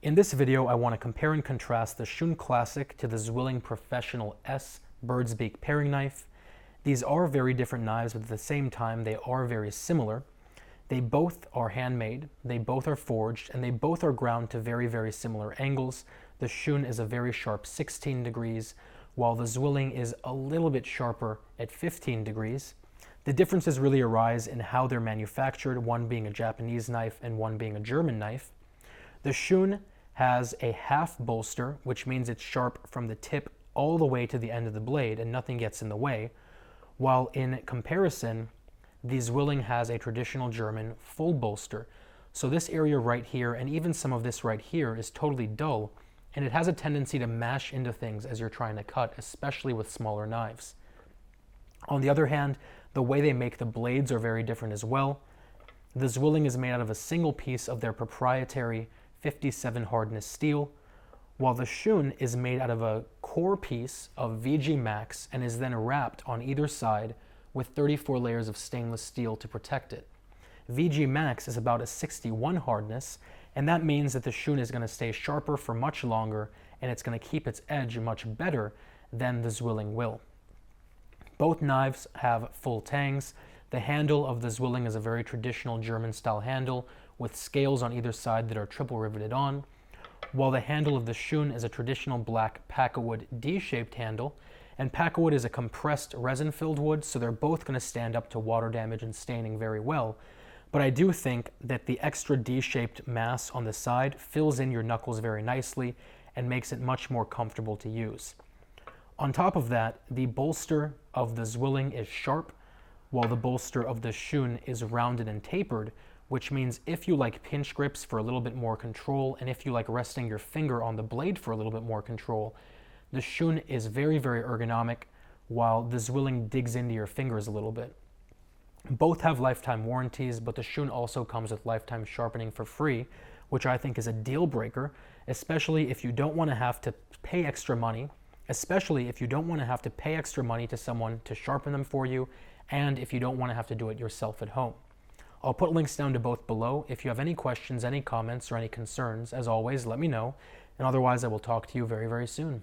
In this video, I want to compare and contrast the Shun Classic to the Zwilling Professional S bird's beak paring knife. These are very different knives, but at the same time, they are very similar. They both are handmade, they both are forged, and they both are ground to very, very similar angles. The Shun is a very sharp 16 degrees, while the Zwilling is a little bit sharper at 15 degrees. The differences really arise in how they're manufactured, one being a Japanese knife and one being a German knife. The Shun has a half bolster, which means it's sharp from the tip all the way to the end of the blade and nothing gets in the way, while in comparison, the Zwilling has a traditional German full bolster. So this area right here, and even some of this right here, is totally dull, and it has a tendency to mash into things as you're trying to cut, especially with smaller knives. On the other hand, the way they make the blades are very different as well. The Zwilling is made out of a single piece of their proprietary 57 hardness steel, while the Shun is made out of a core piece of VG Max and is then wrapped on either side with 34 layers of stainless steel to protect it. VG Max is about a 61 hardness, and that means that the Shun is going to stay sharper for much longer and it's going to keep its edge much better than the Zwilling will. Both knives have full tangs. The handle of the Zwilling is a very traditional German style handle with scales on either side that are triple riveted on, while the handle of the Shun is a traditional black pakkawood D-shaped handle, and pakkawood is a compressed resin-filled wood, so they're both going to stand up to water damage and staining very well. But I do think that the extra D-shaped mass on the side fills in your knuckles very nicely and makes it much more comfortable to use. On top of that, the bolster of the Zwilling is sharp, while the bolster of the Shun is rounded and tapered, which means if you like pinch grips for a little bit more control, and if you like resting your finger on the blade for a little bit more control, the Shun is very, very ergonomic, while the Zwilling digs into your fingers a little bit. Both have lifetime warranties, but the Shun also comes with lifetime sharpening for free, which I think is a deal breaker, especially if you don't want to have to pay extra money, to someone to sharpen them for you, and if you don't want to have to do it yourself at home. I'll put links down to both below. If you have any questions, any comments, or any concerns, as always, let me know, and otherwise I will talk to you very, very soon.